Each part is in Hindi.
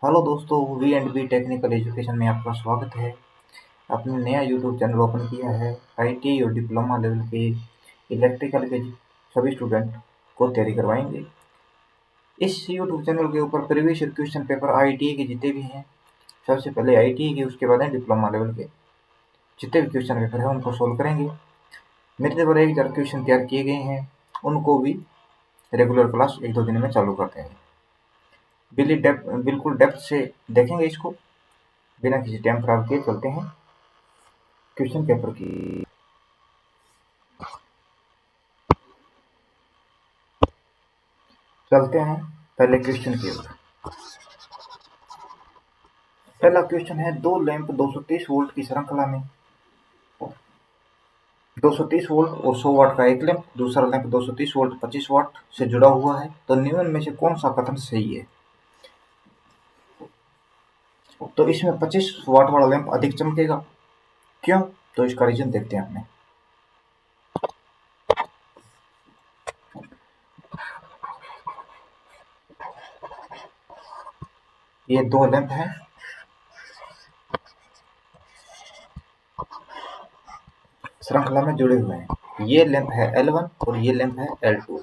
हेलो दोस्तों, V and B technical education में आपका स्वागत है। आपने नया यूट्यूब चैनल ओपन किया है। आईटी और डिप्लोमा लेवल के इलेक्ट्रिकल के सभी स्टूडेंट को तैयारी करवाएंगे। इस यूट्यूब चैनल के ऊपर प्रीवियस क्वेश्चन पेपर आईटीआई के जितने भी हैं, सबसे पहले आईटीआई के, उसके बाद हैं डिप्लोमा लेवल के जितने भी क्वेश्चन पेपर हैं उनको सोल्व करेंगे। मेरे द्वारा 1000 क्वेश्चन तैयार किए गए हैं, उनको भी रेगुलर क्लास 1-2 दिन में चालू करते हैं। बिल्कुल डेप्थ से देखेंगे इसको, बिना किसी टाइम खराब किए चलते हैं क्वेश्चन पेपर की। चलते हैं पहले क्वेश्चन की ओर। पहला क्वेश्चन है, दो लैंप 230 वोल्ट की श्रृंखला में 230 वोल्ट और 100 वाट का एक लैंप, दूसरा लैंप 230 वोल्ट 25 वाट से जुड़ा हुआ है, तो निम्न में से कौन सा कथन सही है? तो इसमें 25 वाट वाला लैंप अधिक चमकेगा। क्यों? तो इसका रीजन देखते हैं अपने। ये दो लैंप हैं, श्रृंखला में जुड़े हुए हैं। ये लैंप है L1 और ये लैंप है L2।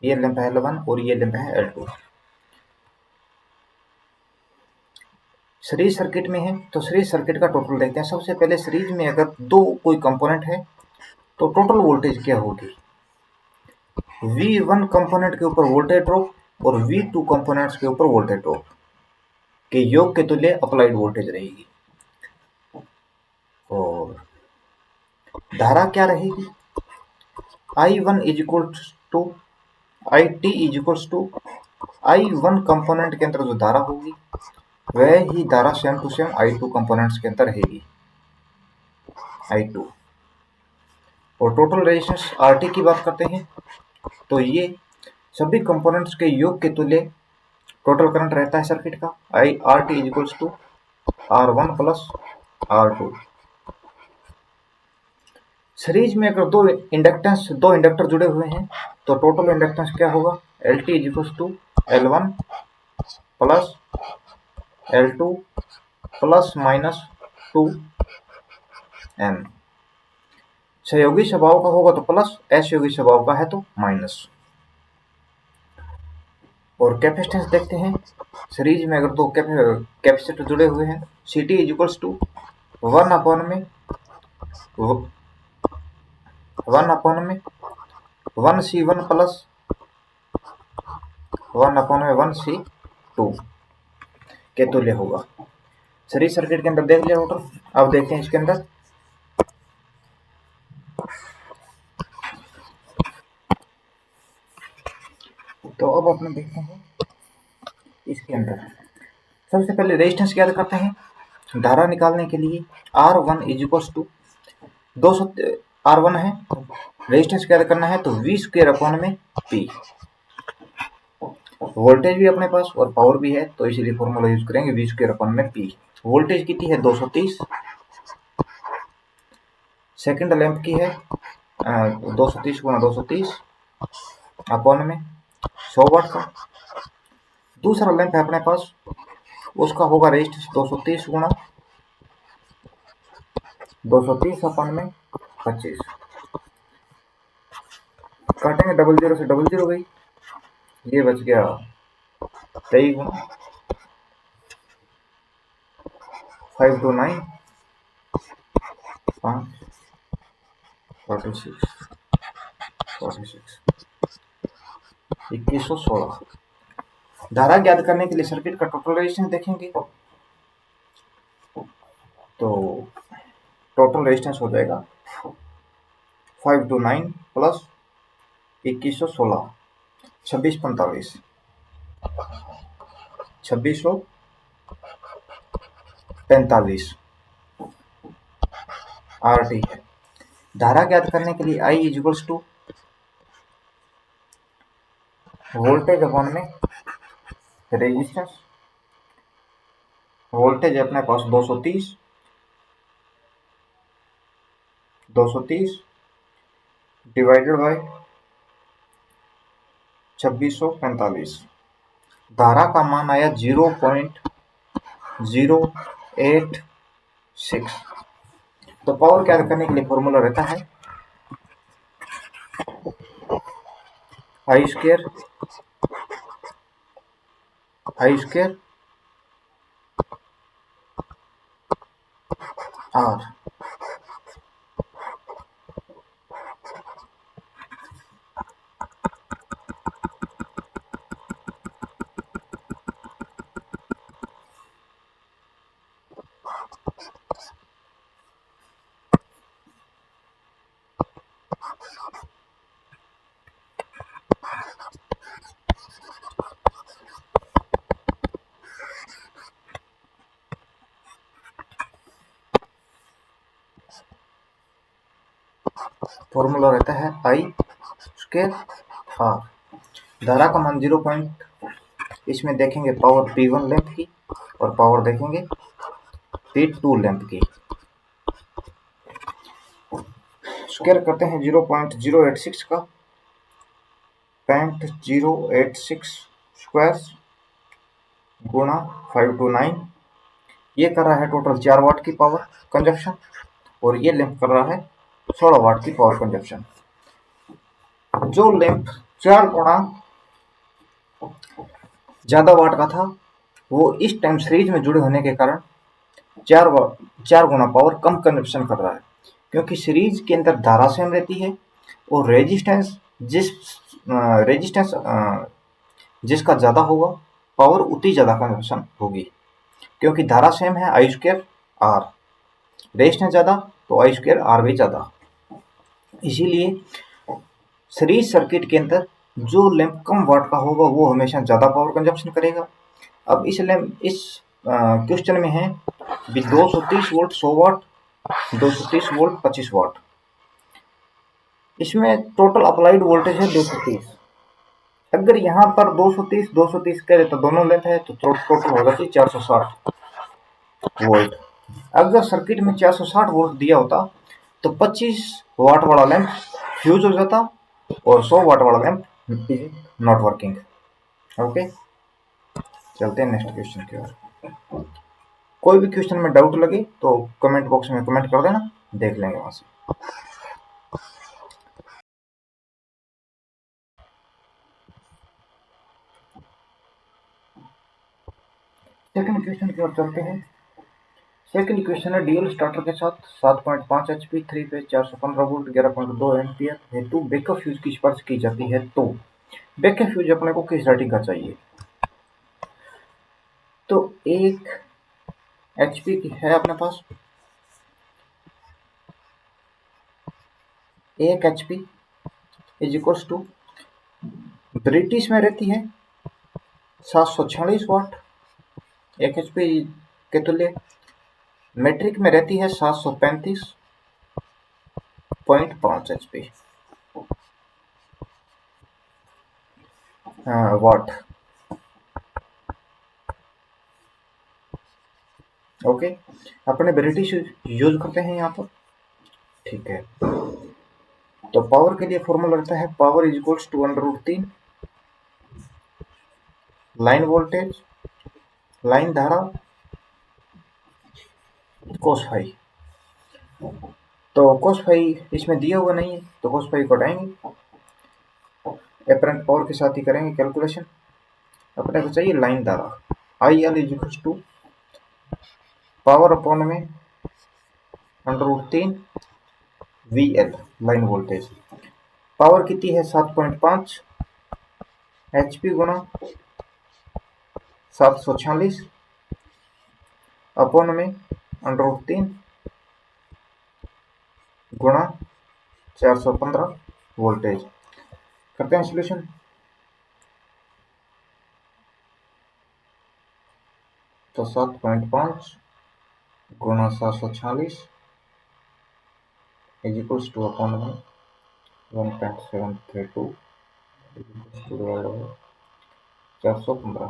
ये लैंप है L1 और ये लैंप है L2। सीरीज सर्किट में है, तो सीरीज सर्किट का टोटल देखते हैं। सबसे पहले सीरीज में अगर दो कोई कंपोनेंट है तो टोटल वोल्टेज क्या होगी? V1 कंपोनेंट के ऊपर वोल्टेज ड्रॉप और V2 कंपोनेंट्स के ऊपर वोल्टेज ड्रॉप के योग के तुल्य अप्लाइड वोल्टेज रहेगी। और धारा क्या रहेगी? I1 is equals to IT is equals to I1 component के अंदर जो धारा होगी वह ही धारा same to same I2 components के अंदर रहेगी, I2। और टोटल रेजिस्टेंस RT की बात करते हैं तो ये सभी कंपोनेंट्स के योग के तुल्य टोटल करंट रहता है सर्किट का। RT is equals to R1 plus R2। Series में अगर दो इंडक्टर जुड़े हुए हैं तो टोटल इंडक्टेंस क्या होगा? LT is equals to L1 plus L2 plus minus 2M। सहयोगी स्वभाव का होगा तो प्लस, असहयोगी स्वभाव का है तो माइनस। और कैपेसिटेंस देखते हैं। सीरीज में अगर दो कैपेसिटर जुड़े हुए हैं, CT is equals to 1/1 1C1 plus 1/1C2 के तुल्य होगा। सीरीज सर्किट के अंदर देख लिया टोटल। अब देखते हैं इसके अंदर। तो अब अपने देखते हैं इसके अंदर। सबसे पहले रेजिस्टेंस याद करते हैं। धारा निकालने के लिए R1 is equals to 200 R1 है, रेजिस्टेंस याद करना है तो V²/P। वोल्टेज भी अपने पास और पावर भी है, तो इसीलिए फॉर्मूला यूज करेंगे V²/P। वोल्टेज कितनी है? 230। सेकंड लैंप की है 230 गुणा 230 अपॉन में 100 वाट का। दूसरा लैंप है अपने पास, उसका होगा रेजिस्टेंस 230 गुणा 230 अपॉन में 25। काटेंगे, डबल जीरो से डबल जीरो गई, ये बच गया 23 गुणा 529 5 46 2116। धारा ज्ञात करने के लिए सर्किट का टोटल रेजिस्टेंस देखेंगे तो टोटल रेजिस्टेंस हो जाएगा 529 प्लस 2116 2645 2645 RT है। धारा ज्ञात करने के लिए I is equals to voltage upon में रेजिस्टेंस। वोल्टेज अपने पास 230 डिवाइडेड बाय 2645। धारा का मान आया 0.086। तो पावर क्या करने के लिए फॉर्मूला रहता है आई स्क्वायर आर। फॉर्मूला रहता है आई स्क्वायर आर। धारा का मान 0 पॉइंट, इसमें देखेंगे पावर P1 लेंथ की और पावर देखेंगे P2 लेंथ की। स्क्वायर करते हैं 0.086 का, 0.086 स्क्वायर गुणा 529। ये कर रहा है टोटल 4 वाट की पावर कंजप्शन और ये लैंप कर रहा है 16 वाट की पावर कंजप्शन। जो लैंप 4 गुणा ज़्यादा वाट का था वो इस टाइम सीरीज में जुड़े होने के कारण 4 गुणा पावर कम कंजप्शन कर रहा है, क्योंकि सीरीज के अंदर धारा सेम रहती है और रेजिस्टेंस जिसका ज़्यादा होगा पावर उतनी ज़्यादा कंजप्शन होगी। क्योंकि धारा सेम है आई स्क्वायर आर, रेजिस्टेंस ज़्यादा तो आई स्क्वायर आर भी ज़्यादा। इसीलिए सीरीज सर्किट के अंदर जो लैंप कम वाट का होगा वो हमेशा ज़्यादा पावर कंजप्शन करेगा। अब इस क्वेश्चन में है 230 वोल्ट 100 वाट, 230 वोल्ट 25 वाट। इसमें टोटल अप्लाइड वोल्टेज है 230। अगर यहाँ पर 230 करे तो दोनों लेंथ है तो टोटल हो जाती 460 वोल्ट। अगर सर्किट में 460 वोल्ट दिया होता तो 25 वाट वाला लैंप फ्यूज हो जाता और 100 वाट वाला lamp is not working. Okay, चलते हैं नेक्स्ट क्वेश्चन की ओर। कोई भी क्वेश्चन में डाउट लगे तो कमेंट बॉक्स में कमेंट कर देना, देख लेंगे वहां से। सेकंड क्वेश्चन की ओर चलते हैं। सेकंड क्वेश्चन है डीएल स्टार्टर के साथ 7.5 HP 3 फेज 415 वोल्ट 11.2 एम्पियर हेतु बैकअप फ्यूज की सिफारिश की जाती है, तो बैकअप फ्यूज अपने को किस रेटिंग का चाहिए। तो 1 HP की है अपने पास, 1 HP is equals to British में रहती है 746 वाट 1 HP के तुल्य, मैट्रिक में रहती है 735.5 HP वाट। ओके, अपने ब्रिटिश यूज करते हैं यहाँ पर, ठीक है। तो पावर के लिए फॉर्मूला रहता है power is equals to √3 line voltage line धारा कोस फाई। तो कोस फाई इसमें दिया हुआ नहीं है तो कोस फाई को हटाएंगे, एपरेंट पावर के साथ ही करेंगे कैलकुलेशन। अपने को चाहिए लाइन धारा, I L is equals to power upon में √3 VL लाइन वोल्टेज। पावर कितनी है 7.5 HP गुना 746 अपॉन में √3 गुणा 415 वोल्टेज। करते हैं सोल्यूशन। तो 7.5 गुणा 746 इज इक्वल्स टू अपॉन में 1.732 415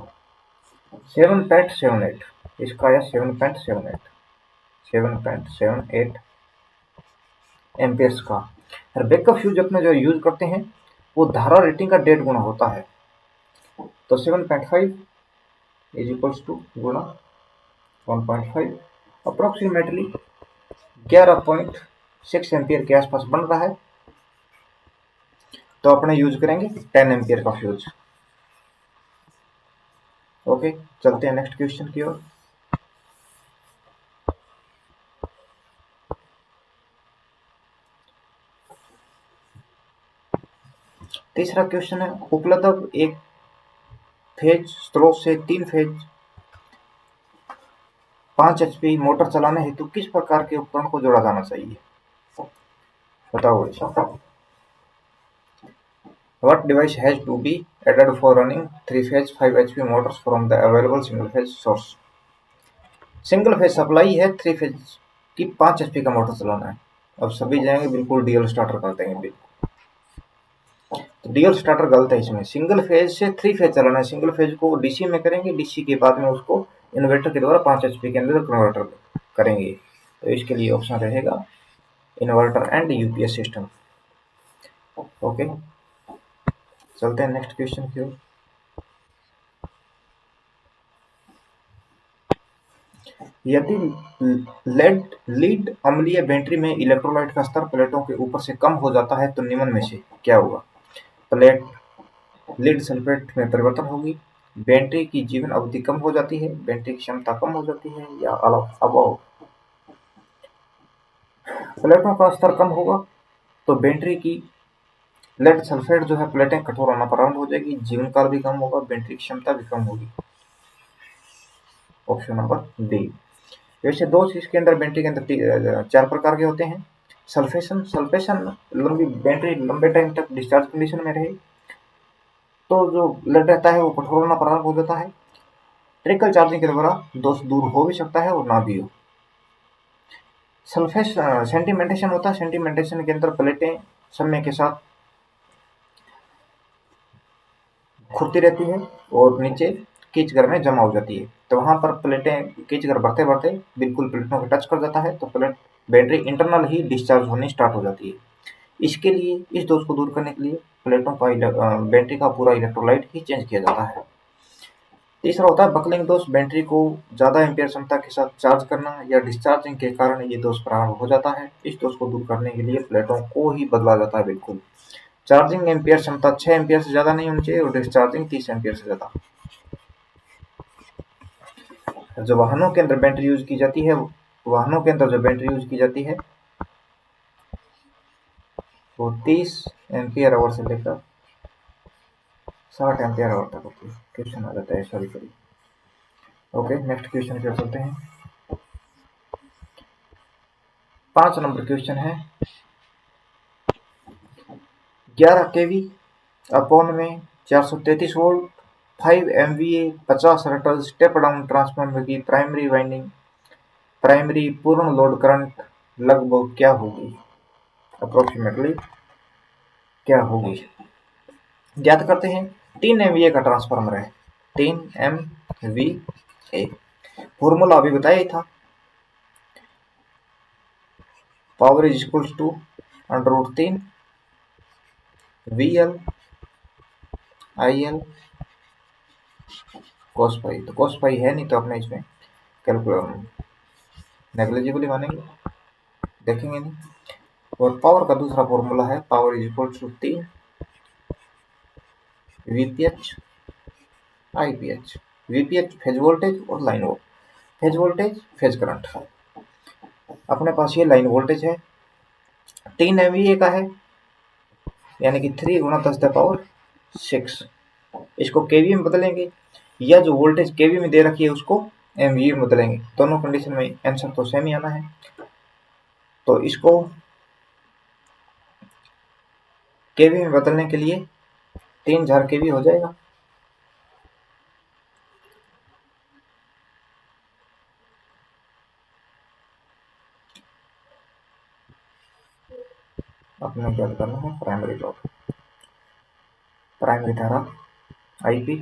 7.78, इसका आया 7.78 एम्पियर्स का। और बैकअप फ्यूज अपने जो यूज करते हैं वो धारा रेटिंग का 1.5 गुना होता है, तो 7.5 इज इक्वल्स टू गुणा 1.5 अप्रोक्सीमेटली 11.6 एम्पियर के आसपास बन रहा है। तो अपने यूज करेंगे 10 एम्पियर का फ्यूज। ओके, चलते हैं नेक्स्ट क्वेश्चन की ओर। तीसरा क्वेश्चन है, उपलब्ध एक फेज स्रोत से 3 फेज 5 एचपी मोटर चलाने हेतु किस प्रकार के उपकरण को जोड़ा जाना चाहिए? बताओ ऐसा। What device has to be added for running 3-phase 5 HP motors from the available single phase source? Single phase supply है, 3 फेज की 5 एचपी का मोटर चलाना है। अब सभी जाएंगे बिल्कुल डीएल स्टार्टर कर देंगे बिल्कुल। तो डीएल स्टार्टर गलत है, इसमें सिंगल फेज से 3 फेज चलाना है। सिंगल फेज को डीसी में करेंगे, डीसी के बाद में उसको इन्वर्टर के द्वारा 5 एचपी के अंदर कन्वर्टर करेंगे। तो इसके लिए ऑप्शन रहेगा inverter and UPS system. Okay, चलते हैं नेक्स्ट क्वेश्चन की ओर। यदि लीड अम्लीय बैटरी में इलेक्ट्रोलाइट का स्तर प्लेटों के ऊपर से कम हो जाता है तो निम्न में से क्या होगा? प्लेट लीड सल्फेट में परिवर्तन होगी, बैटरी की जीवन अवधि कम हो जाती है, बैटरी की क्षमता कम हो जाती है, या अभाव। प्लेटों का स्तर कम होगा तो बैटरी की लेड सल्फेट जो है प्लेटें कठोर होना प्रारंभ हो जाएगी, जीवन काल भी कम होगा, बैटरी की क्षमता भी कम होगी। Option number D. वैसे दो चीज के अंदर बैटरी के अंदर 4 प्रकार के होते हैं। सल्फेशन लंबी बैटरी लंबे टाइम तक डिस्चार्ज कंडीशन में रहे तो जो लेड रहता है वो कठोर होना प्रारंभ हो जाता है। ट्रिकल चार्जिंग के द्वारा दोष दूर हो भी सकता है और ना भी हो। सल्फेश सेंटिमेंटेशन होता है, सेंटिमेंटेशन के अंदर प्लेटें समय के साथ खुरती रहती है और नीचे कीचगर में जमा हो जाती है। तो वहां पर प्लेटें कीचगर बढ़ते बढ़ते बिल्कुल प्लेटों को टच कर जाता है तो प्लेट बैटरी इंटरनल ही डिस्चार्ज होनी स्टार्ट हो जाती है। इसके लिए इस दोष को दूर करने के लिए प्लेटों का बैटरी का पूरा इलेक्ट्रोलाइट ही चेंज किया जाता है। तीसरा होता है बकलिंग दोष, बैटरी को ज्यादा एम्पियर क्षमता के साथ चार्ज करना या डिस्चार्जिंग के कारण ये दोष प्रारंभ हो जाता है। इस दोष को दूर करने के लिए प्लेटों को ही बदला जाता है बिल्कुल। चार्जिंग एम्पियर क्षमता 6 एम्पियर से ज्यादा नहीं होनी चाहिए और डिस्चार्जिंग 30 एम्पियर से ज्यादा। जो वाहनों के अंदर बैटरी यूज की जाती है, वाहनों के अंदर जो बैटरी यूज की जाती है वो 30 एम्पियर आवर से लेकर 60 एम्पियर आवर तक होती है। क्वेश्चन आ जाता है, सॉरी। ओके, नेक्स्ट क्वेश्चन की ओर चलते हैं। 5 नंबर क्वेश्चन है, 11 केवी अपॉन में 433 volt 5 MVA 50 Ratle step down transformer की प्राइमरी पूर्ण लोड करंट लगभग क्या होगी? अप्रोक्सीमेटली क्या होगी ज्ञात करते हैं। 3 MVA का ट्रांसफार्मर है, 3 MVA। फॉर्मूला अभी बताया ही था, power is equals to √3 VL IL cos pi. तो cos पाई है नहीं तो अपने इसमें कैलकुलेट नेग्लिजिबली मानेंगे, देखेंगे नहीं। और पावर का दूसरा फॉर्मूला है power is equal to 3 VPH IPH। VPH phase voltage और line voltage, phase voltage phase current. अपने पास ये लाइन वोल्टेज है, 3 MVA का है, यानी कि 3 गुणा 10⁻6। इसको केवी में बदलेंगे या जो वोल्टेज केवी में दे रखी है उसको एमवी में बदलेंगे। दोनों कंडीशन में आंसर तो सेम ही आना है। तो इसको केवी में बदलने के लिए 3000 केवी हो जाएगा। अपने क्या करना है, प्राइमरी लोड, प्राइमरी धारा आईपी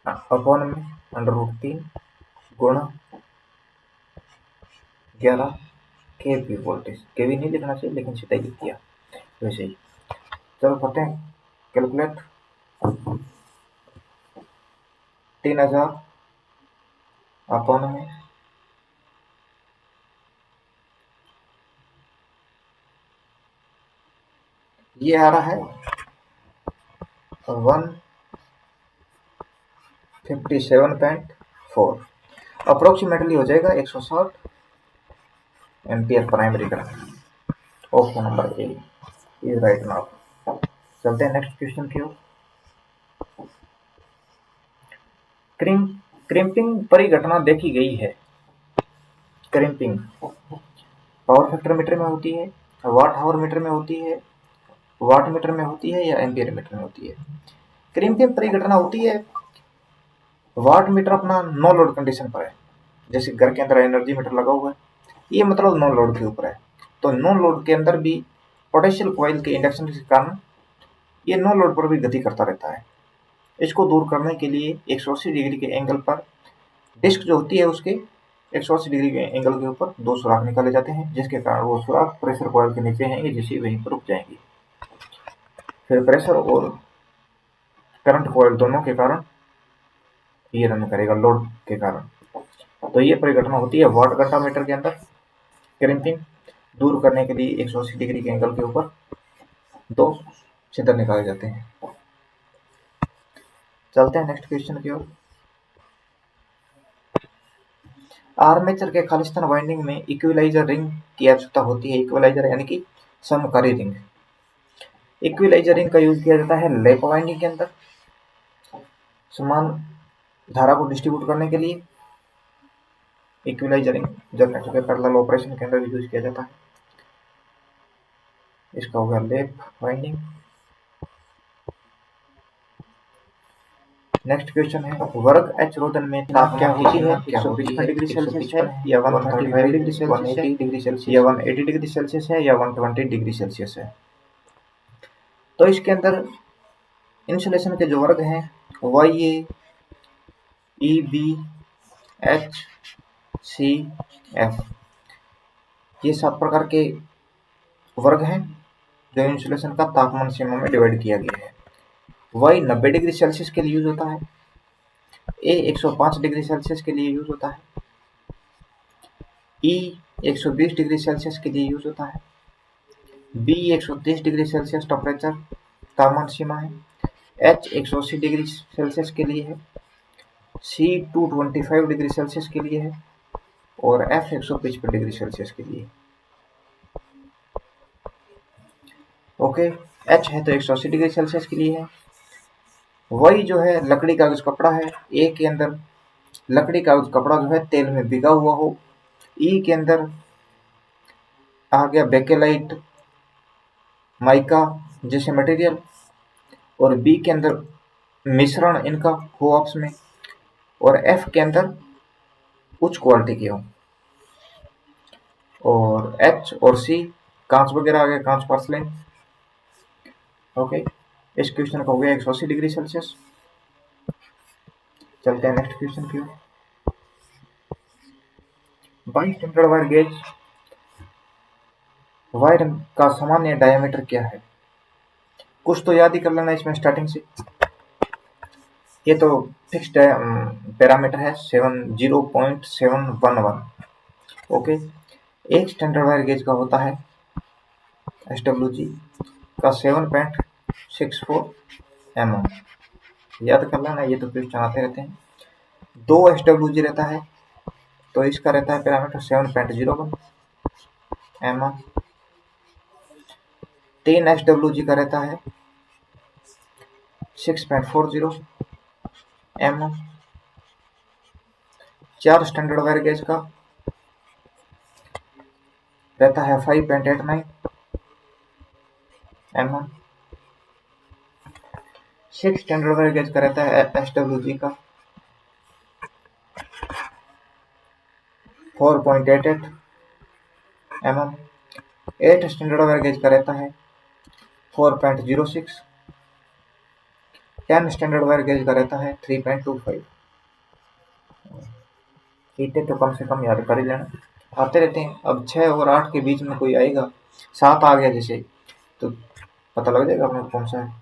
अपॉन में √3 गुणा 11 केवी वोल्टेज। केवी नहीं लिखना चाहिए लेकिन सीधा लिख दिया वैसे ही। चलो करते हैं कैलकुलेट 3000 अपॉन में ये आ रहा है 157.4 अप्रोक्सीमेटली हो जाएगा 160 ampere primary current. Option number A is right now. चलते हैं नेक्स्ट क्वेश्चन की ओर। क्रिम्पिंग परिघटना देखी गई है। क्रिम्पिंग पावर फैक्टर मीटर में होती है, वाट आवर मीटर में होती है, वाट मीटर में होती है या एम्पियर मीटर में होती है। क्रिम्पिंग परिघटना होती है वाट मीटर अपना नो लोड कंडीशन पर है, जैसे घर के अंदर एनर्जी मीटर लगा हुआ है, ये मतलब नो लोड के ऊपर है। तो नो लोड के अंदर भी पोटेंशियल कॉइल के इंडक्शन के कारण ये नो लोड पर भी गति करता रहता है। इसको दूर करने के लिए 180 डिग्री के एंगल पर डिस्क जो होती है उसके 180 डिग्री के एंगल के ऊपर दो सुराख निकाले जाते हैं, जिसके कारण वो सुराख प्रेशर कॉइल के नीचे रहेंगे, जिससे वहीं पर रुक जाएंगे। फिर प्रेशर और करंट कॉइल दोनों के कारण ये रन करेगा लोड के कारण। तो ये परिघटना होती है वाट घंटा मीटर के अंदर। क्रिम्पिंग दूर करने के लिए 180 डिग्री के एंगल के ऊपर दो छिद्र निकाले जाते हैं। चलते हैं नेक्स्ट क्वेश्चन की ओर। आर्मेचर के खालिस्तान वाइंडिंग में इक्विलाइजर रिंग की आवश्यकता होती है। इक्विलाइजर यानी कि समकारी रिंग। इक्विलाइजर रिंग का यूज किया जाता है लैप वाइंडिंग के अंदर समान धारा को डिस्ट्रीब्यूट करने के लिए। इक्विलाइजरिंग जनरेटर के पैरेलल ऑपरेशन के अंदर भी यूज किया जाता है। इसका होगा लैप वाइंडिंग। नेक्स्ट क्वेश्चन है वर्ग एच रोधन में ताप क्या होती है? 155 डिग्री सेल्सियस है या 135 डिग्री सेल्सियस है, 180 डिग्री सेल्सियस या 180 डिग्री सेल्सियस है या 120 डिग्री सेल्सियस है। तो इसके अंदर इंसुलेशन के जो वर्ग हैं वाई ए, ई बी, एच, सी, एफ, ये सब प्रकार के वर्ग हैं जो इंसुलेशन का तापमान सीमा में डिवाइड किया गया है। वाई 90 डिग्री सेल्सियस के लिए यूज होता है, ए 105 डिग्री सेल्सियस के लिए यूज होता है, ई 120 डिग्री सेल्सियस के लिए यूज होता है, बी 130 डिग्री सेल्सियस टेम्परेचर तापमान सीमा है, एच 180 डिग्री सेल्सियस के लिए है, सी 225 डिग्री सेल्सियस के लिए है और एफ 155 डिग्री सेल्सियस के लिए। ओके, एच है तो 180 डिग्री सेल्सियस के लिए है। वही जो है लकड़ी कागज कपड़ा है, ए के अंदर लकड़ी कागज कपड़ा जो है तेल में भिगा हुआ हो, ई के अंदर आ गया बेकेलाइट माइका जैसे मटेरियल और बी के अंदर मिश्रण इनका हो आपस में और एफ के अंदर उच्च क्वालिटी के हो और एच और सी कांच वगैरह आ गया, कांच पोर्सलेन। ओके, इस क्वेश्चन का हो गया 180 डिग्री सेल्सियस। चलते हैं नेक्स्ट क्वेश्चन की ओर। By standard wire gauge wire का सामान्य डायमीटर क्या है? कुछ तो याद ही कर लेना इसमें स्टार्टिंग से। ये तो फिक्स्ड पैरामीटर है 0.711। ओके, एक स्टैंडर्ड वायर गेज का होता है SWG का 7.64 mm। याद कर लेना, ये तो क्वेश्चन आते रहते हैं। 2 SWG रहता है तो इसका रहता है पैरामीटर 7.01 mm। 3 SWG का रहता है 6.40 mm। 4 स्टैंडर्ड वायर गेज का रहता है 5.89 mm। 6 स्टैंडर्ड वायर गेज का रहता है SWG का 4.88 mm। 8 स्टैंडर्ड वायर गेज का रहता है 4.06। 10 स्टैंडर्ड वायर गेज का रहता है 3.25। इतने तो कम से कम याद कर ही लेना, आते रहते हैं। अब 6 और 8 के बीच में कोई आएगा, 7 आ गया जैसे, तो पता लग जाएगा अपने कौन सा है।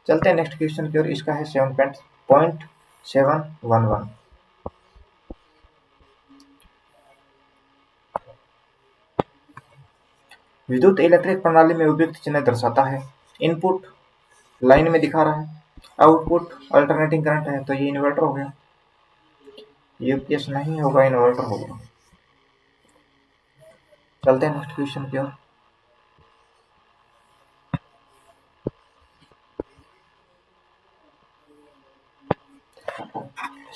चलते हैं नेक्स्ट क्वेश्चन की ओर। इसका है 7.711। विद्युत इलेक्ट्रिक प्रणाली में उपयुक्त चिन्ह दर्शाता है। इनपुट लाइन में दिखा रहा है, आउटपुट अल्टरनेटिंग करंट है, तो ये इन्वर्टर हो गया। यूपीएस नहीं होगा, इन्वर्टर होगा। चलते हैं नेक्स्ट क्वेश्चन की ओर।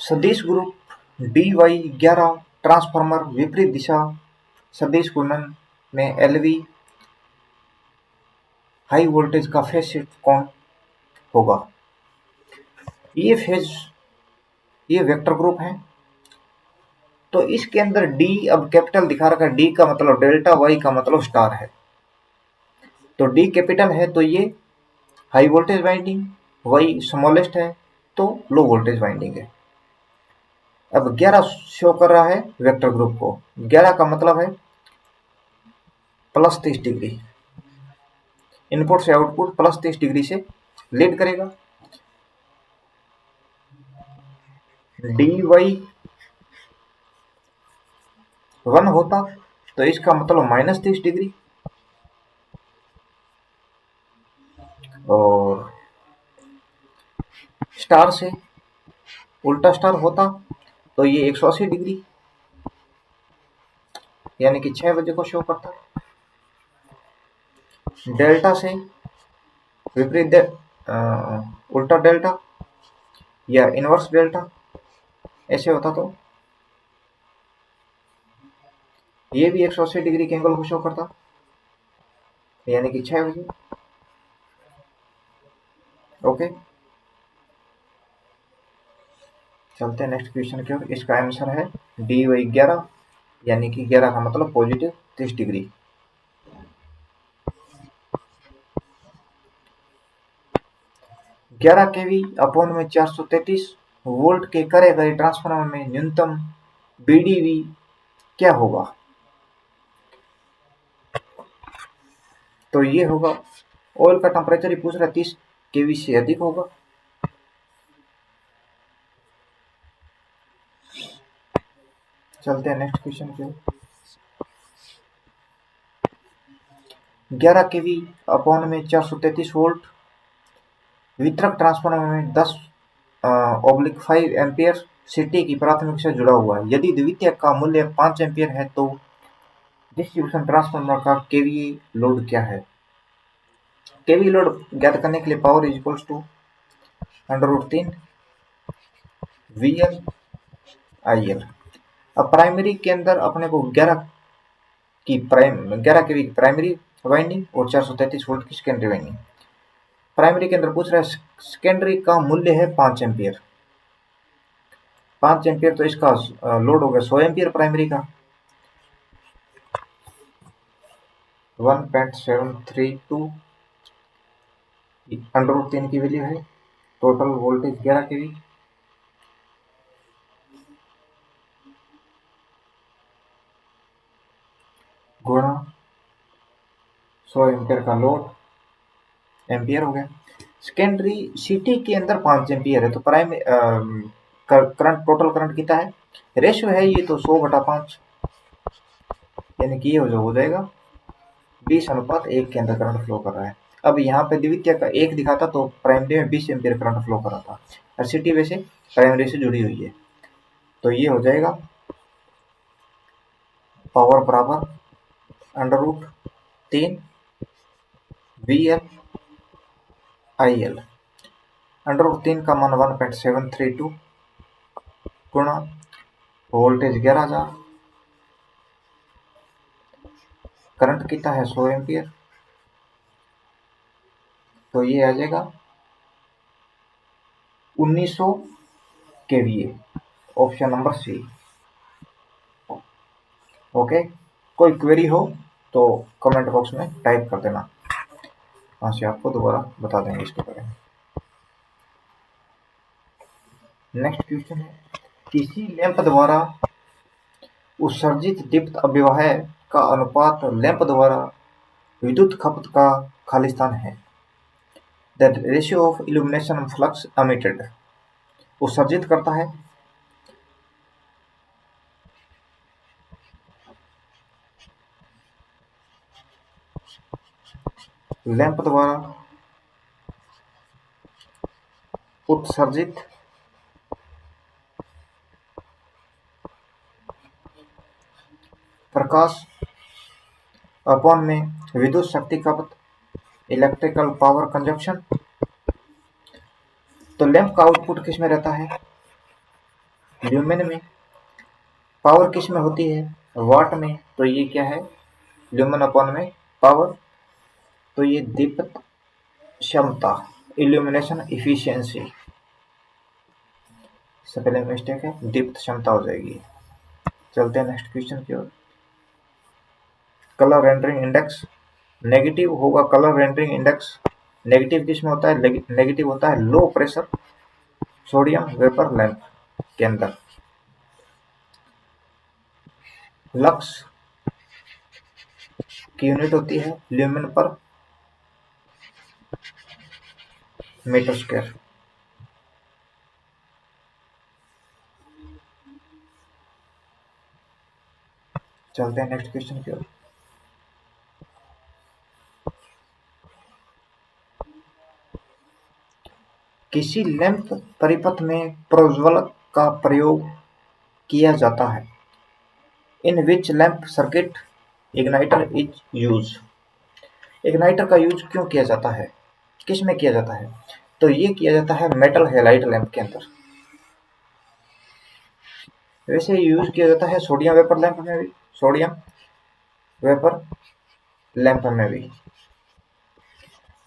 सदिश ग्रुप DY11 ट्रांसफार्मर विपरीत दिशा सदिश घूर्णन में LV हाई वोल्टेज का फेज शिफ्ट कौन होगा? ये वेक्टर ग्रुप है, तो इसके अंदर D अब कैपिटल दिखा रखा है। D का मतलब डेल्टा, Y का मतलब स्टार है, तो D कैपिटल है तो ये high voltage winding, Y smallest है तो लो वोल्टेज वाइंडिंग है। अब 11 शो कर रहा है वेक्टर ग्रुप को। 11 का मतलब है +30 डिग्री, इनपुट से आउटपुट +30 डिग्री से लीड करेगा। DY1 होता तो इसका मतलब -30 डिग्री, और स्टार से उल्टा स्टार होता तो ये 180 डिग्री, यानी कि 6 बजे को शो करता। डेल्टा से विपरीत उल्टा डेल्टा या इनवर्स डेल्टा ऐसे होता तो ये भी 180 डिग्री के एंगल को शो करता, यानी कि 6 बजे। ओके, चलते हैं नेक्स्ट क्वेश्चन की ओर। इसका आंसर है DY11, यानी कि 11 का मतलब पॉजिटिव 30 डिग्री। ग्यारह केवी अपॉन में 433 वोल्ट के करे गए ट्रांसफार्मर में न्यूनतम BDV क्या होगा? तो ये होगा, ऑयल का टेम्परेचर ही पूछ रहा है, 30 केवी से अधिक होगा। चलते हैं नेक्स्ट क्वेश्चन की ओर। 11 केवी अपॉन में 433 वोल्ट वितरक ट्रांसफार्मर में 10/5 एम्पियर सिटी की प्राथमिक से जुड़ा हुआ है। यदि द्वितीयक का मूल्य 5 एम्पियर है तो डिस्ट्रीब्यूशन ट्रांसफार्मर का केवीए लोड क्या है? केवी लोड ज्ञात करने के लिए power is equals to √3 VL IL। अब प्राइमरी के अंदर अपने को 11 केवी की प्राइमरी वाइंडिंग और 433 वोल्ट की सेकेंडरी वाइंडिंग। प्राइमरी के अंदर पूछ रहा है सेकेंडरी का मूल्य है 5 एम्पियर। 5 एम्पियर तो इसका लोड हो गया 100 एम्पियर प्राइमरी का। 1.732 √3 की वैल्यू है। टोटल वोल्टेज 11 केवी, गुणा 100 एम्पियर का लोड, एम्पियर हो गया। सेकेंडरी सिटी के अंदर 5 एम्पियर है, तो प्राइमरी करंट, टोटल करंट कितना है? रेशियो है ये तो 100/5, यानी कि ये हो जाएगा 20:1 के अंदर करंट फ्लो कर रहा है। अब यहाँ पे द्वितीय का 1 दिखाता तो प्राइमरी में 20 एम्पियर करंट फ्लो कर रहा था, और सिटी वैसे प्राइमरी से जुड़ी हुई है, तो ये हो जाएगा पावर बराबर √3 VL IL। √3 का मान 1.732 गुणा वोल्टेज 11,000, करंट कितना है 100 एम्पियर, तो ये आ जाएगा 1900 KVA, option number C. Okay, कोई क्वेरी हो तो कमेंट बॉक्स में टाइप कर देना, वहाँ से आपको दोबारा बता देंगे इसके बारे में। नेक्स्ट क्वेश्चन है, किसी लैंप द्वारा उत्सर्जित दीप्त अवयव का अनुपात लैंप द्वारा विद्युत खपत का खालिस्तान है। The ratio of illumination flux emitted, उत्सर्जित करता है। लैंप द्वारा उत्सर्जित प्रकाश अपॉन में विद्युत शक्ति खपत, इलेक्ट्रिकल पावर कंजप्शन। तो लैंप का आउटपुट किस में रहता है? ल्यूमेन में। पावर किस में होती है? वाट में। तो ये क्या है? ल्यूमेन अपॉन में पावर। तो ये दीप्त क्षमता, इल्यूमिनेशन इफिशियंसी, इससे पहले मिस्टेक है, दीप्त क्षमता हो जाएगी। चलते हैं नेक्स्ट क्वेश्चन की ओर। कलर रेंडरिंग इंडेक्स नेगेटिव होगा। कलर रेंडरिंग इंडेक्स नेगेटिव किस में होता है? नेगेटिव होता है low pressure sodium vapour lamp के अंदर। लक्स की यूनिट होती है ल्यूमेन पर मीटर स्क्वायर। चलते हैं नेक्स्ट क्वेश्चन की ओर। किसी लैंप परिपथ में प्रोज्वलक का प्रयोग किया जाता है। In which lamp circuit igniter is use. Igniter का यूज क्यों किया जाता है? किस में किया जाता है? तो ये किया जाता है मेटल हैलाइड लैंप के अंदर। वैसे यूज किया जाता है सोडियम वेपर लैंप में भी, सोडियम वेपर लैंप में भी।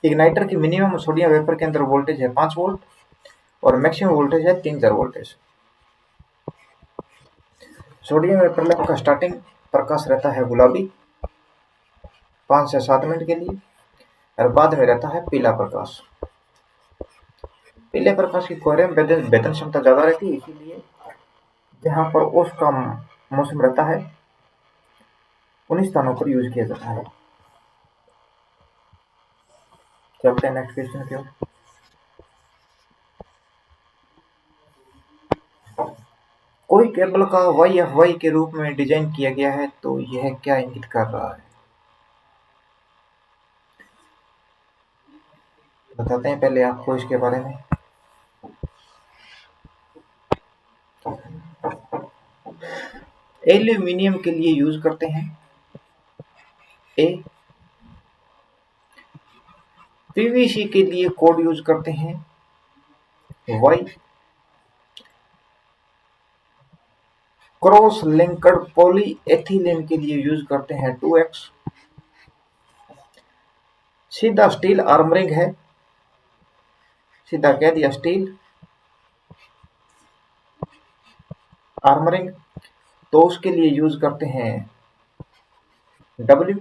इग्नाइटर की मिनिमम सोडियम वेपर के अंदर वोल्टेज है 5 वोल्ट और मैक्सिमम वोल्टेज है 3000 वोल्टेज। सोडियम वेपर लैंप का स्टार्टिंग प्रकाश रहता है गुलाबी 5 से 7 मिनट के लिए, और बाद में रहता है पीला प्रकाश। पीले प्रकाश की कोहरे में वेतन क्षमता ज्यादा रहती है, इसीलिए जहां पर ओस का मौसम रहता है उन स्थानों पर यूज किया जाता है। चलते हैं नेक्स्ट क्वेश्चन की ओर। कोई केबल का YFY के रूप में डिजाइन किया गया है, तो यह क्या इंगित कर रहा है? बताते हैं पहले आपको इसके बारे में। एल्यूमिनियम के लिए यूज करते हैं ए। पीवीसी के लिए कोड यूज करते हैं Y। क्रॉस लिंक्ड पॉलीएथिलीन के लिए यूज करते हैं 2X। सीधा स्टील आर्मरिंग है, सीधा कह दिया स्टील आर्मरिंग, तो उसके लिए यूज करते हैं W।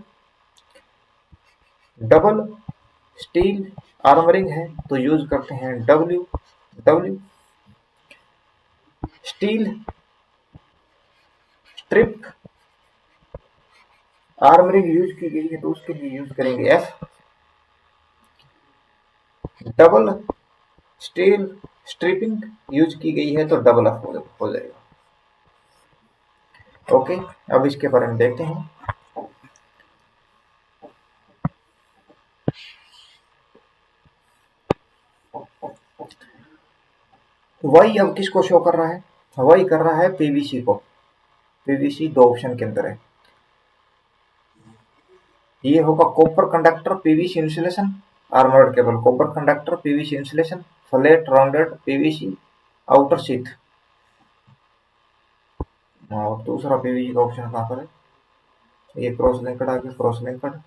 डबल स्टील आर्मरिंग है तो यूज करते हैं W। Steel strip armouring use की गई है तो उसके लिए यूज करेंगे F। Double steel stripping use की गई है तो डबल F हो जाएगा। ओके, अब इसके बारे में देखते हैं। Y अब किसको शो कर रहा है? Y कर रहा है पीवीसी को। पीवीसी दो ऑप्शन के अंदर है। ये होगा copper conductor PVC insulation, armoured cable copper conductor PVC insulation, flat rounded PVC outer sheath. और दूसरा पीवीसी का ऑप्शन कहाँ पर है? ये क्रॉस लिंक्ड आ गया, क्रॉस लिंक्ड,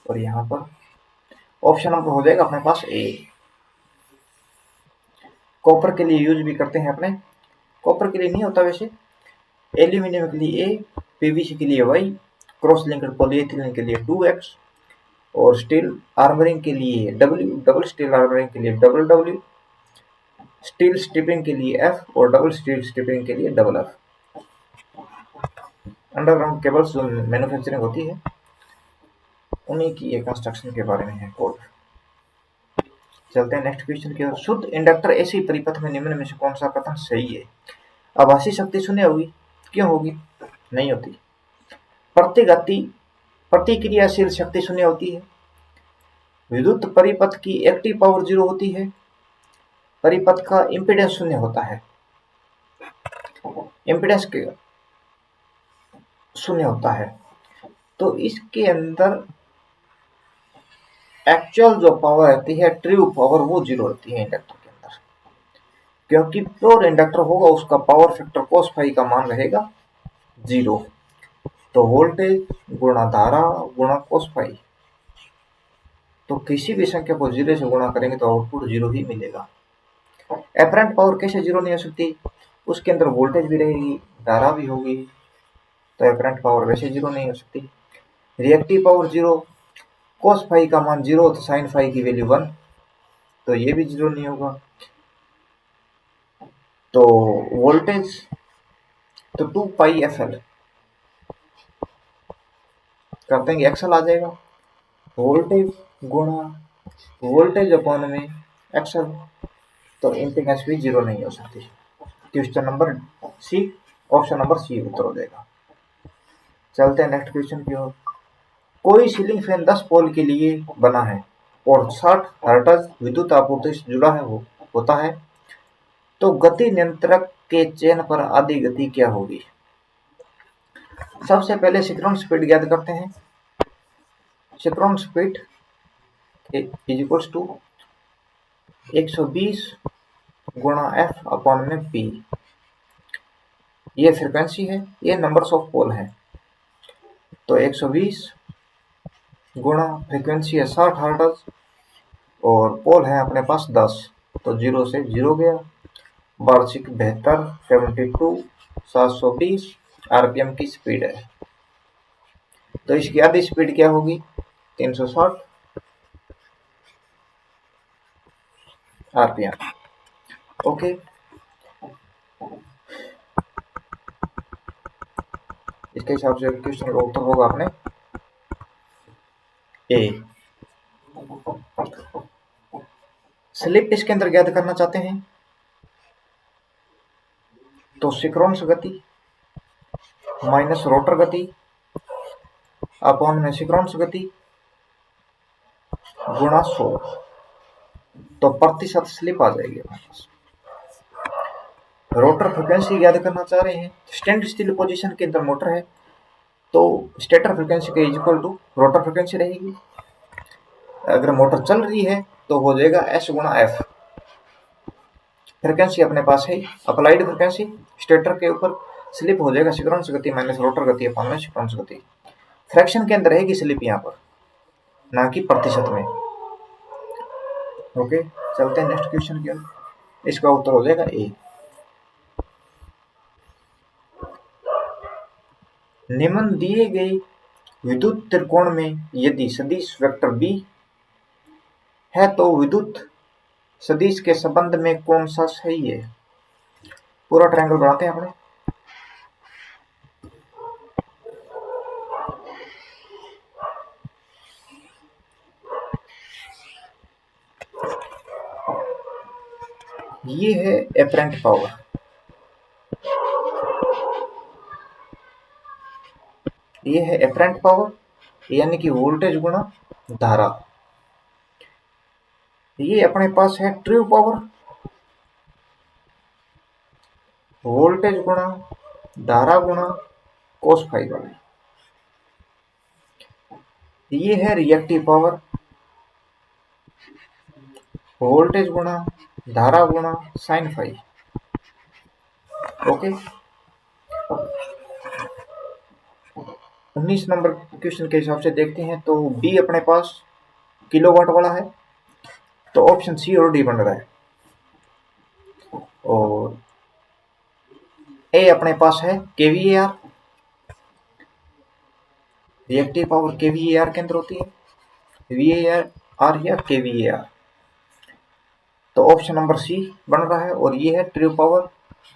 और यहाँ पर ऑप्शन नंबर हो जाएगा अपने पास ए। कॉपर के लिए यूज भी करते हैं अपने, कॉपर के लिए नहीं होता वैसे। एल्यूमिनियम के लिए ए, पीवीसी के लिए Y, क्रॉस लिंक्ड पॉलीएथिलीन के लिए 2X, और स्टील आर्मरिंग के लिए W, डबल स्टील आर्मरिंग के लिए W, स्टील स्ट्रिपिंग के लिए F और डबल स्टील स्ट्रिपिंग के लिए F। अंडरग्राउंड केबल्स जो मैन्युफैक्चरिंग होती है उन्हीं की एक कंस्ट्रक्शन के बारे में है कोड। चलते हैं नेक्स्ट क्वेश्चन की ओर। शुद्ध इंडक्टर ऐसी परिपथ में निम्न में से कौन सा कथन सही है? आभासी शक्ति शून्य होगी? क्यों होगी? नहीं होती। प्रतिगति प्रतिक्रियाशील शक्ति शून्य होती है। विद्युत परिपथ की एक्टिव पावर 0 होती है। परिपथ का इंपीडेंस शून्य होता है। इंपीडेंस शून्य होता है। तो इसके अंदर एक्चुअल जो पावर रहती है, ट्रू पावर, वो 0 रहती है इंडक्टर के अंदर, क्योंकि प्योर इंडक्टर होगा उसका पावर फैक्टर cos फाई का मान रहेगा 0। तो वोल्टेज गुणा धारा गुणा cos फाई, तो किसी भी संख्या को 0 से गुणा करेंगे तो आउटपुट 0 ही मिलेगा। एपरेंट पावर कैसे 0 नहीं हो सकती? उसके अंदर वोल्टेज भी रहेगी, धारा भी होगी, तो एपरेंट पावर वैसे 0 नहीं हो सकती। रिएक्टिव पावर 0, cos फाई का मान 0 तो sin फाई की वैल्यू 1, तो ये भी 0 नहीं होगा। तो वोल्टेज तो 2 पाई FL कर देंगे, एक्सएल आ जाएगा। वोल्टेज गुणा वोल्टेज अपॉन में एक्सएल, तो इम्पीडेंस भी 0 नहीं हो सकती। Question number C, option number C उत्तर हो जाएगा। चलते हैं नेक्स्ट क्वेश्चन की ओर। कोई सीलिंग फैन 10 पोल के लिए बना है और 60 हर्ट्ज विद्युत आपूर्ति से जुड़ा है होता है, तो गति नियंत्रक के चयन पर आधी गति क्या होगी? सबसे पहले सिंक्रोनस स्पीड ज्ञात करते हैं। Synchronous speed is equals to 120 गुणा F अपॉन में P। ये फ्रीक्वेंसी है, ये नंबर्स ऑफ पोल है। तो 120 गुणा फ्रीक्वेंसी है 60 हर्ट्ज और पोल है अपने पास 10, तो 0 से 0 गया। वार्षिक 72 72 720 आरपीएम की स्पीड है। तो इसकी आधी स्पीड क्या होगी? 360 आरपीएम। ओके, इसके हिसाब से क्वेश्चन का उत्तर होगा अपने ए। स्लिप इसके अंदर ज्ञात करना चाहते हैं, तो सिंक्रोनस गति माइनस रोटर गति अपॉन में सिंक्रोनस गति गुणा 100, तो प्रतिशत स्लिप आ जाएगी हमारे पास। रोटर फ्रिक्वेंसी ज्ञात करना चाह रहे हैं, स्टैंड स्टिल पोजीशन के अंदर मोटर है, तो स्टेटर फ्रिक्वेंसी के इक्वल टू रोटर फ्रिक्वेंसी रहेगी। अगर मोटर चल रही है तो हो जाएगा S गुणा F। फ्रिक्वेंसी अपने पास है अप्लाइड फ्रिक्वेंसी, स्टेटर के ऊपर स्लिप हो जाएगा सिंक्रोनस गति माइनस रोटर गति अपॉन में सिंक्रोनस गति। फ्रैक्शन के अंदर रहेगी स्लिप यहाँ पर, ना कि प्रतिशत में। ओके, चलते हैं नेक्स्ट क्वेश्चन की ओर। इसका उत्तर हो जाएगा ए। निम्न दिए गए विद्युत त्रिकोण में यदि सदिश वेक्टर b है तो विद्युत सदिश के संबंध में कौन सा सही है? पूरा ट्रायंगल बनाते हैं अपने। ये है एपरेंट पावर, ये है एपरेंट पावर यानी कि वोल्टेज गुणा धारा। ये अपने पास है ट्रू पावर, वोल्टेज गुणा धारा गुणा cos फाई वाली। ये है रिएक्टिव पावर, वोल्टेज गुणा धारा गुणा sin फाई। ओके, 19 नंबर क्वेश्चन के हिसाब से देखते हैं, तो बी अपने पास किलोवाट वाला है, तो ऑप्शन सी और डी बन रहा है। और ए अपने पास है केवीएआर, रिएक्टिव पावर केवीएआर के अंदर होती है, वीएआर या केवीएआर, तो ऑप्शन नंबर सी बन रहा है। और ये है ट्रू पावर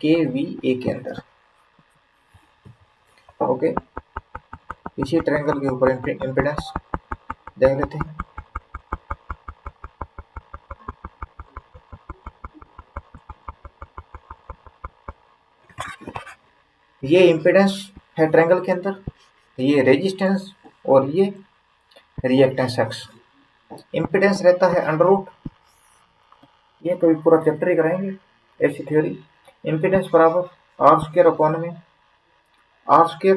केवीए के अंदर। ओके, इसी ट्रायंगल के ऊपर इम्पीडेंस देख लेते हैं। ये इम्पीडेंस है ट्रायंगल के अंदर, ये रेजिस्टेंस और ये रिएक्टेंस एक्स। इम्पीडेंस रहता है अंडर रूट, ये कभी पूरा चैप्टर ही कराएंगे ऐसी थ्योरी। इम्पीडेंस बराबर आर स्क्वायर अपॉन में आर स्क्वायर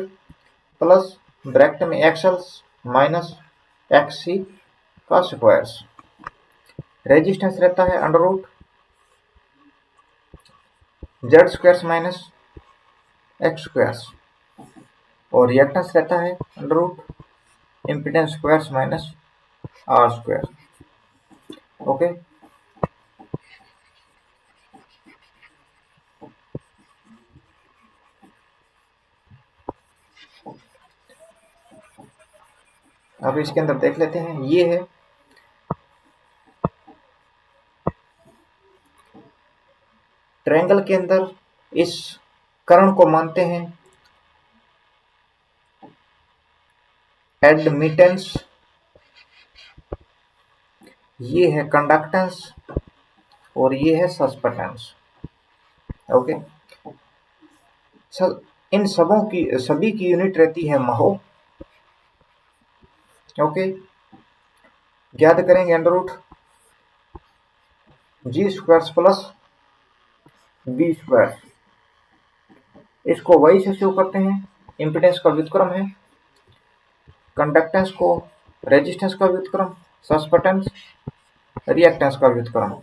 प्लस ब्रैकेट में एक्सएल माइनस एक्स सी का स्क्वायर्स। रेजिस्टेंस रहता है under root Z squares minus X squares, और रिएक्टेंस रहता है under root impedance squares minus R square. Okay, अब इसके अंदर देख लेते हैं। ये है ट्रायंगल के अंदर इस कर्ण को मानते हैं एडमिटेंस, ये है कंडक्टेंस और ये है सस्पेंटेंस। ओके, इन सभी की यूनिट रहती है महो। ओके, ज्ञात करेंगे अंडर रूट जी स्क्वायर प्लस बी स्क्वायर। इसको वही से शो करते हैं, इम्पीडेंस का व्युत्क्रम है, कंडक्टेंस को रेजिस्टेंस का व्युत्क्रम, सस्पेंटेंस रिएक्टेंस का व्युत्क्रम।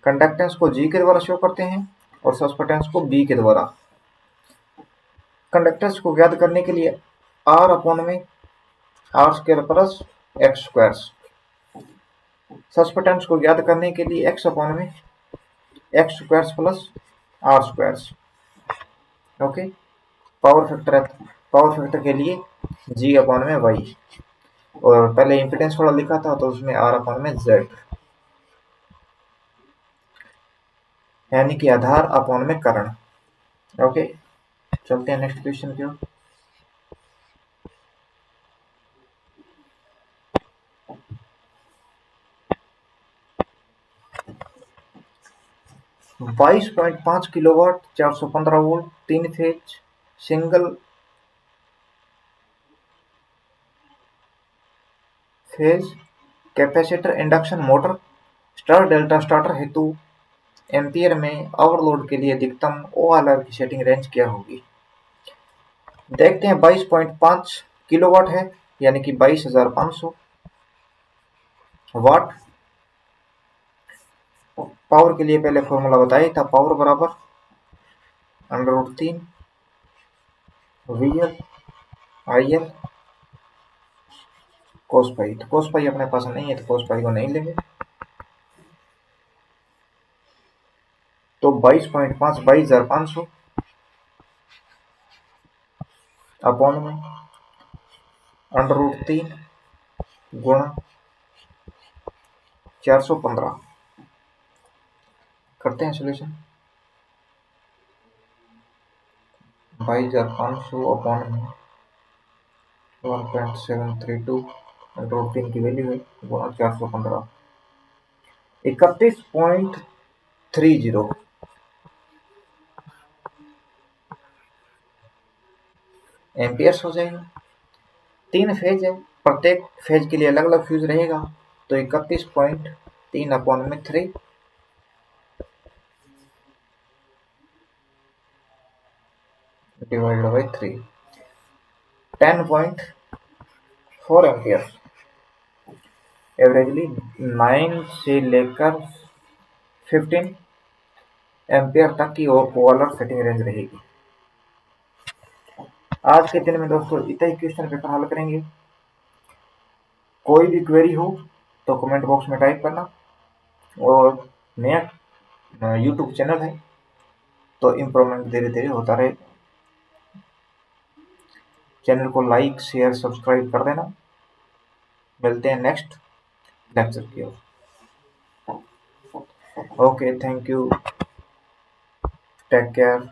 कंडक्टेंस को जी के द्वारा शो करते हैं और सस्पेंटेंस को बी के द्वारा। कंडक्टेंस को ज्ञात करने के लिए आर अपॉन में R square plus X square. Susceptance को ज्ञात करने के लिए एक्स अपॉन में X square plus R square. Okay, power factor के लिए जी अपॉन में वाई, और पहले इम्पीडेंस वाला लिखा था तो उसमें आर अपॉन में जेड, यानी कि आधार अपॉन में कर्ण। ओके, चलते हैं नेक्स्ट क्वेश्चन की ओर। बाईस point 5 kilowatt 415 volt 3 phase single phase capacitor induction motor star delta starter हेतु एम्पियर में ओवरलोड के लिए अधिकतम ORR की सेटिंग रेंज क्या होगी। देखते हैं, 22.5 किलोवाट है यानी कि 22,500 वाट। पावर के लिए पहले फॉर्मूला बताया था, पावर बराबर अंडर रूट 3 VL IL कोस पाई। तो कोस पाई अपने पास नहीं है तो कोस पाई को नहीं लेंगे। तो 22.5 22,500 अपॉन में अंडर रूट 3 गुणा 415। करते हैं सोल्यूशन। 22,500 अपॉन में 1.732 अंडर रूट 3 की वैल्यू है गुणा 415, 31.30 एम्पियर्स हो जाएगा। 3 फेज है, प्रत्येक फेज के लिए अलग अलग फ्यूज रहेगा, तो 31.3 अपॉन में 3 डिवाइडेड बाई 3, 10.4 एम्पियर। एवरेजली 9 से लेकर 15 एम्पियर तक की ओवरऑल सेटिंग रेंज रहेगी। आज के दिन में दोस्तों इतना ही क्वेश्चन पेपर हल करेंगे। कोई भी क्वेरी हो तो कमेंट बॉक्स में टाइप करना, और नया यूट्यूब चैनल है तो इम्प्रूवमेंट धीरे धीरे होता रहे। चैनल को लाइक शेयर सब्सक्राइब कर देना। मिलते हैं नेक्स्ट लेक्चर की ओर। Okay, thank you, take care.